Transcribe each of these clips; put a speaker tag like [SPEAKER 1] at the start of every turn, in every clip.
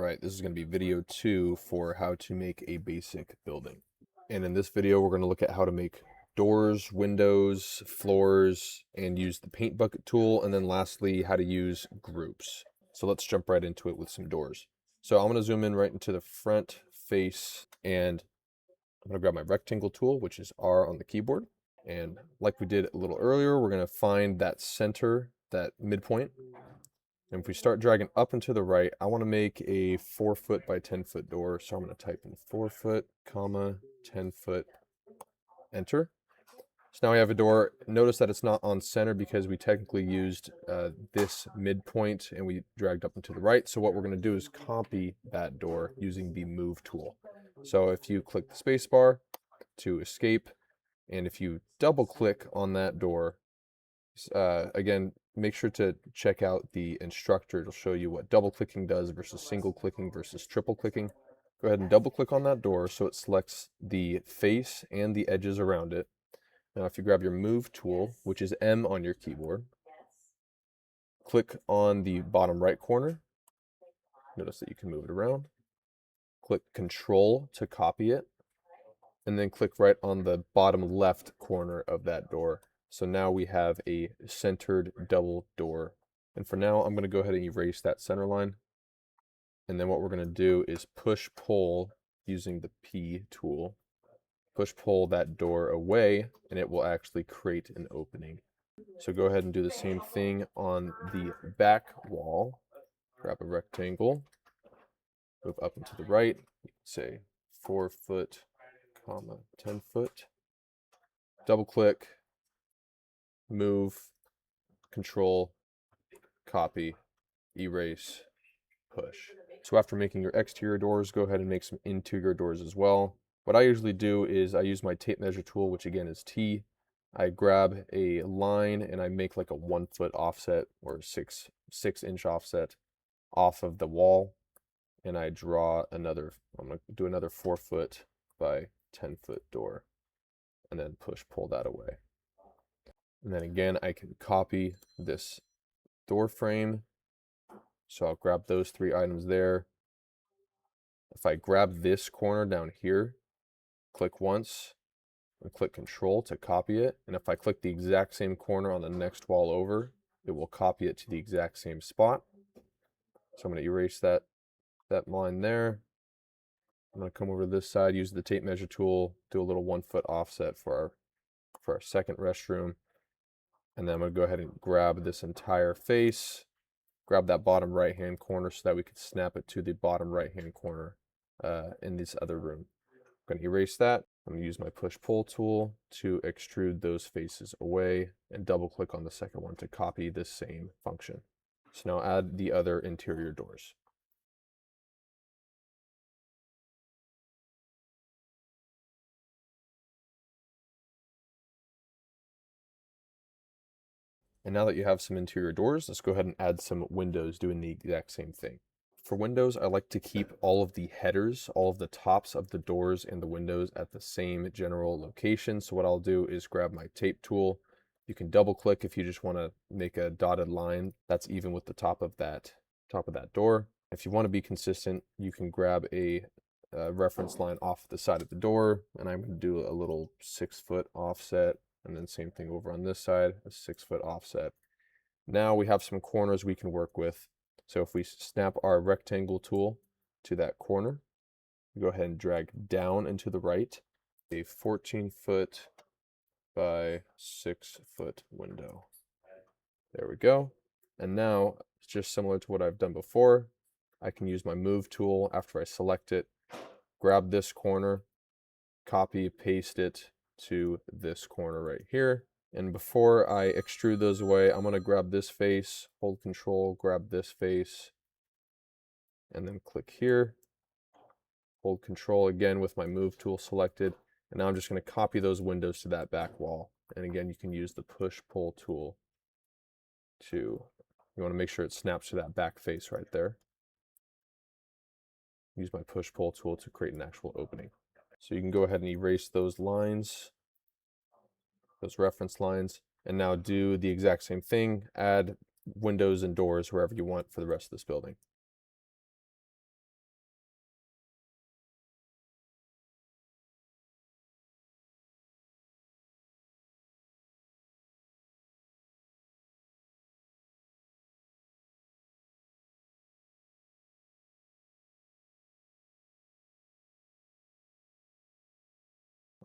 [SPEAKER 1] Alright, this is going to be video 2 for how to make a basic building. And in this video, we're going to look at how to make doors, windows, floors, and use the paint bucket tool. And then lastly, how to use groups. So let's jump right into it with some doors. So I'm going to zoom in right into the front face, and I'm going to grab my rectangle tool, which is R on the keyboard. And like we did a little earlier, we're going to find that center, that midpoint. And if we start dragging up and to the right, I want to make a 4 foot by 10 foot door. So I'm going to type in 4 foot, comma, 10 foot, enter. So now we have a door. Notice that it's not on center because we technically used this midpoint and we dragged up and to the right. So what we're going to do is copy that door using the move tool. So if you click the space bar to escape, and if you double click on that door, again, make sure to check out the instructor. It'll show you what double clicking does versus single clicking versus triple clicking. Go ahead and double click on that door so it selects the face and the edges around it. Now if you grab your move tool, which is M on your keyboard, click on the bottom right corner. Notice that you can move it around. Click Control to copy it, and then click right on the bottom left corner of that door. So now we have a centered double door. And for now, I'm going to go ahead and erase that center line. And then what we're going to do is push pull using the P tool. Push pull that door away, and it will actually create an opening. So go ahead and do the same thing on the back wall. Grab a rectangle, move up and to the right, say 4 foot, comma, 10 foot. Double click, move, control, copy, erase, push. So after making your exterior doors, go ahead and make some interior doors as well. What I usually do is I use my tape measure tool, which again is T. I grab a line and I make like a 1 foot offset or 6-inch offset off of the wall. And I draw another, I'm going to do another 4 foot by 10 foot door, and then push pull that away. And then again, I can copy this door frame. So I'll grab those 3 items there. If I grab this corner down here, click once, and click Control to copy it. And if I click the exact same corner on the next wall over, it will copy it to the exact same spot. So I'm going to erase that line there. I'm going to come over to this side, use the tape measure tool, do a little 1 foot offset for our second restroom. And then I'm going to go ahead and grab this entire face, grab that bottom right hand corner so that we could snap it to the bottom right hand corner in this other room. I'm going to erase that. I'm going to use my push pull tool to extrude those faces away and double click on the second one to copy this same function. So now add the other interior doors. And now that you have some interior doors, let's go ahead and add some windows doing the exact same thing. For windows, I like to keep all of the headers, all of the tops of the doors and the windows at the same general location. So what I'll do is grab my tape tool. You can double click if you just want to make a dotted line that's even with the top of that door. If you want to be consistent, you can grab a reference line off the side of the door, and I'm going to do a little 6 foot offset. And then same thing over on this side, a 6 foot offset. Now we have some corners we can work with. So if we snap our rectangle tool to that corner, we go ahead and drag down and to the right, a 14 foot by 6 foot window. There we go. And now it's just similar to what I've done before. I can use my move tool after I select it, grab this corner, copy, paste it to this corner right here. And before I extrude those away, I'm going to grab this face, hold Control, grab this face, and then click here. Hold Control again with my move tool selected. And now I'm just going to copy those windows to that back wall. And again, you can use the push-pull tool you want to make sure it snaps to that back face right there. Use my push-pull tool to create an actual opening. So you can go ahead and erase those lines, those reference lines, and now do the exact same thing. Add windows and doors wherever you want for the rest of this building.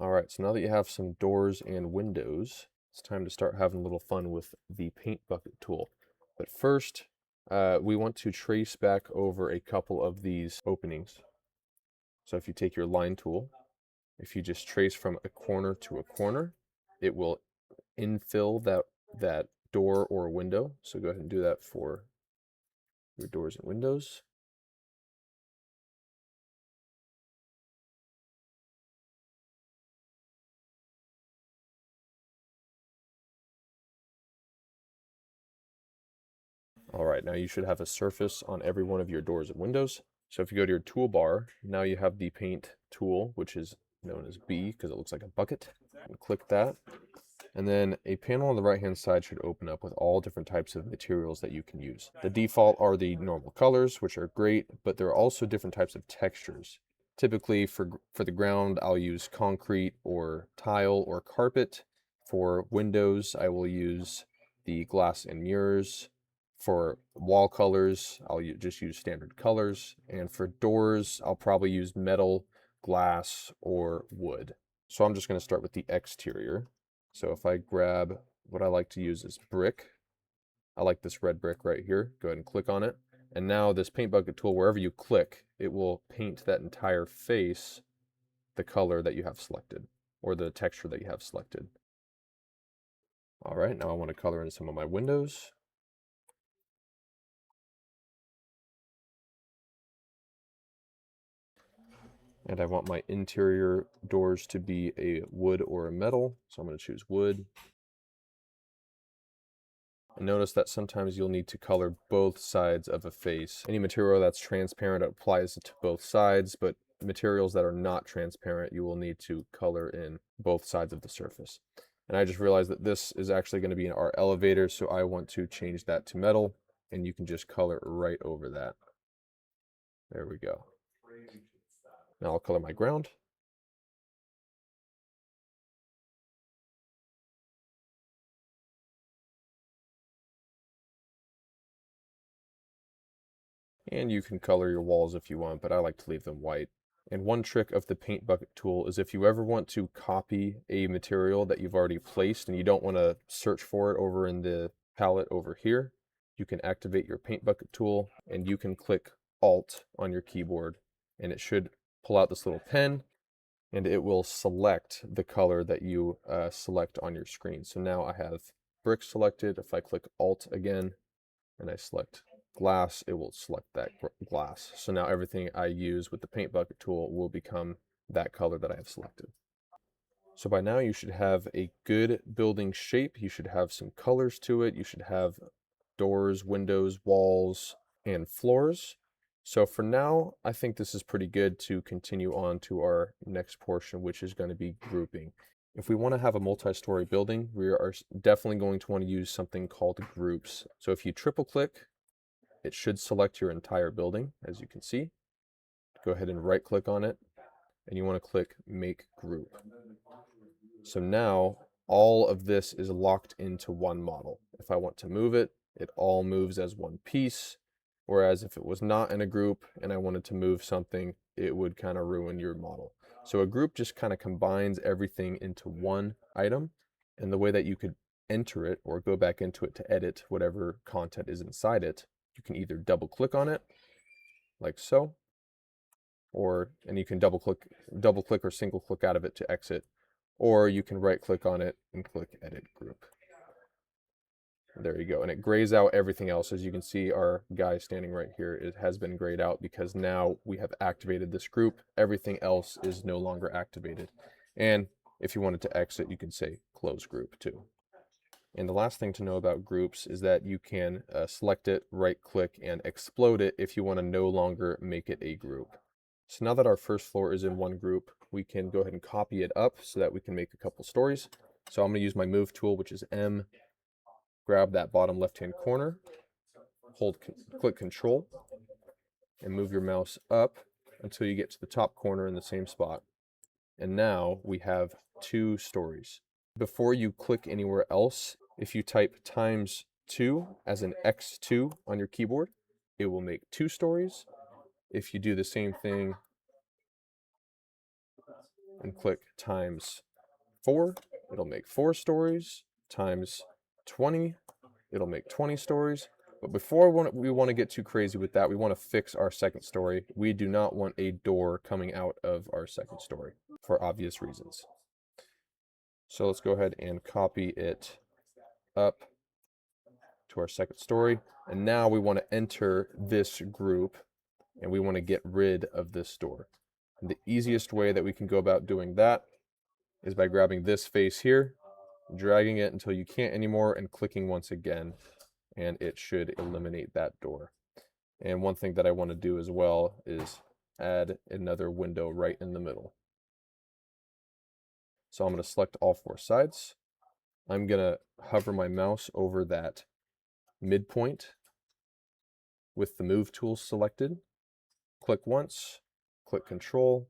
[SPEAKER 1] All right, so now that you have some doors and windows, it's time to start having a little fun with the paint bucket tool. But first, we want to trace back over a couple of these openings. So if you take your line tool, if you just trace from a corner to a corner, it will infill that door or window. So go ahead and do that for your doors and windows. All right, now you should have a surface on every one of your doors and windows. So if you go to your toolbar, now you have the paint tool, which is known as B because it looks like a bucket. And click that. And then a panel on the right-hand side should open up with all different types of materials that you can use. The default are the normal colors, which are great, but there are also different types of textures. Typically for the ground, I'll use concrete or tile or carpet. For windows, I will use the glass and mirrors. For wall colors, I'll just use standard colors. And for doors, I'll probably use metal, glass, or wood. So I'm just going to start with the exterior. So if I grab what I like to use is brick, I like this red brick right here. Go ahead and click on it. And now this paint bucket tool, wherever you click, it will paint that entire face the color that you have selected or the texture that you have selected. All right, now I want to color in some of my windows. And I want my interior doors to be a wood or a metal. So I'm going to choose wood. And notice that sometimes you'll need to color both sides of a face. Any material that's transparent applies to both sides, but materials that are not transparent, you will need to color in both sides of the surface. And I just realized that this is actually going to be in our elevator, so I want to change that to metal, and you can just color right over that. There we go. Now I'll color my ground. And you can color your walls if you want, but I like to leave them white. And one trick of the paint bucket tool is if you ever want to copy a material that you've already placed and you don't want to search for it over in the palette over here, you can activate your paint bucket tool and you can click Alt on your keyboard and it should pull out this little pen and it will select the color that you select on your screen. So now I have brick selected. If I click Alt again and I select glass, it will select that glass. So now everything I use with the paint bucket tool will become that color that I have selected. So by now you should have a good building shape. You should have some colors to it. You should have doors, windows, walls, and floors. So for now, I think this is pretty good to continue on to our next portion, which is going to be grouping. If we want to have a multi-story building, we are definitely going to want to use something called groups. So if you triple click, it should select your entire building, as you can see. Go ahead and right click on it, and you want to click Make Group. So now all of this is locked into one model. If I want to move it, it all moves as one piece. Whereas if it was not in a group and I wanted to move something, it would kind of ruin your model. So a group just kind of combines everything into one item. And the way that you could enter it or go back into it to edit whatever content is inside it, you can either double click on it like so, and you can double click or single click out of it to exit, or you can right click on it and click edit group. There you go. And it grays out everything else. As you can see, our guy standing right here, it has been grayed out because now we have activated this group. Everything else is no longer activated. And if you wanted to exit, you can say close group too. And the last thing to know about groups is that you can select it, right click, and explode it if you want to no longer make it a group. So now that our first floor is in one group, we can go ahead and copy it up so that we can make a couple stories. So I'm going to use my move tool, which is M, grab that bottom left-hand corner, click Control, and move your mouse up until you get to the top corner in the same spot. And now we have two stories. Before you click anywhere else, if you type ×2 as an X2 on your keyboard, it will make two stories. If you do the same thing and click times 4, it'll make 4 stories, times 20, it'll make 20 stories. But before we want to get too crazy with that, we want to fix our second story. We do not want a door coming out of our second story for obvious reasons. So let's go ahead and copy it up to our second story. And now we want to enter this group and we want to get rid of this door. And the easiest way that we can go about doing that is by grabbing this face here, dragging it until you can't anymore, and clicking once again, and it should eliminate that door. And one thing that I want to do as well is add another window right in the middle. So I'm going to select all 4 sides. I'm going to hover my mouse over that midpoint with the move tool selected. Click once, click Control,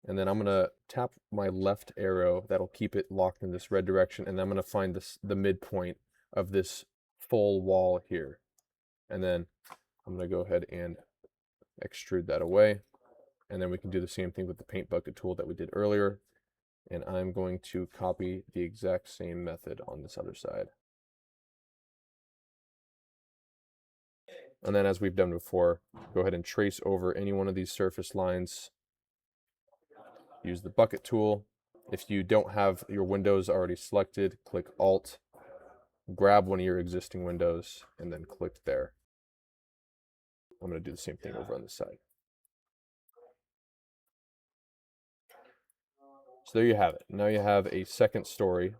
[SPEAKER 1] and then I'm going to tap my left arrow. That'll keep it locked in this red direction, and I'm going to find the midpoint of this full wall here. And then I'm going to go ahead and extrude that away. And then we can do the same thing with the paint bucket tool that we did earlier. And I'm going to copy the exact same method on this other side. And then, as we've done before, go ahead and trace over any one of these surface lines. Use the bucket tool. If you don't have your windows already selected, click Alt, grab one of your existing windows, and then click there. I'm going to do the same thing over on this side. So there you have it. Now you have a second story.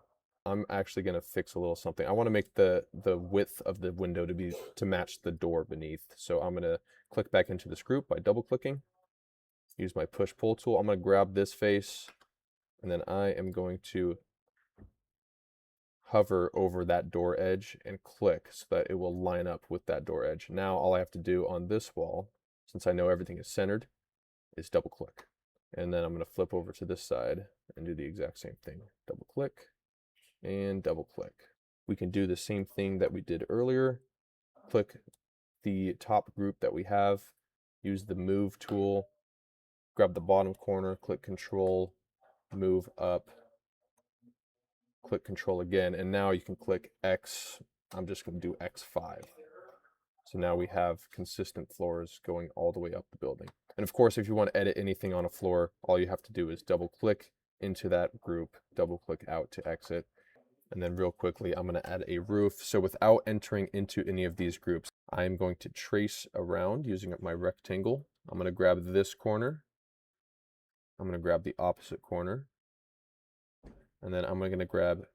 [SPEAKER 1] I'm actually going to fix a little something. I want to make the width of the window to match the door beneath. So I'm going to click back into this group by double clicking. Use my push pull tool. I'm going to grab this face, and then I am going to hover over that door edge and click so that it will line up with that door edge. Now all I have to do on this wall, since I know everything is centered, is double click. And then I'm going to flip over to this side and do the exact same thing. Double click and double click. We can do the same thing that we did earlier. Click the top group that we have, use the move tool, grab the bottom corner, click Control, move up, click Control again, and now you can click X. I'm just going to do X5. So now we have consistent floors going all the way up the building. And of course, if you want to edit anything on a floor, all you have to do is double click into that group, double click out to exit. And then real quickly, I'm going to add a roof. So without entering into any of these groups, I'm going to trace around using my rectangle. I'm going to grab this corner. I'm going to grab the opposite corner. And then I'm going to grab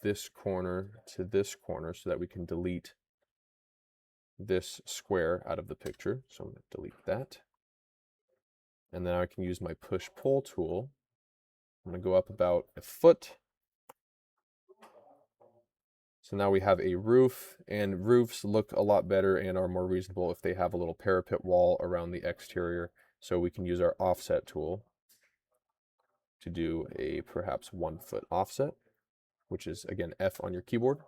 [SPEAKER 1] this corner to this corner so that we can delete this square out of the picture. So I'm going to delete that. And then I can use my push-pull tool. I'm going to go up about a foot. So now we have a roof, and roofs look a lot better and are more reasonable if they have a little parapet wall around the exterior. So we can use our offset tool to do a perhaps 1 foot offset, which is again F on your keyboard.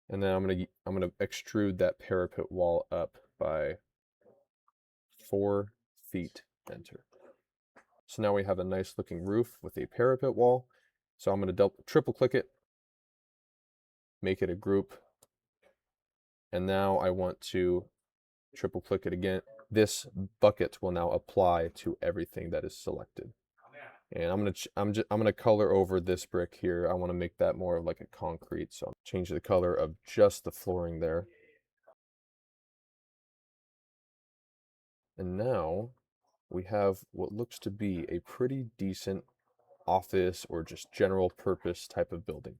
[SPEAKER 1] And then I'm gonna extrude that parapet wall up by 4 feet, enter. So now we have a nice looking roof with a parapet wall. So I'm gonna triple click it, make it a group, and now I want to triple click it again. This bucket will now apply to everything that is selected. And I'm gonna color over this brick here. I want to make that more of like a concrete, so I'm change the color of just the flooring there. And now we have what looks to be a pretty decent office or just general purpose type of building.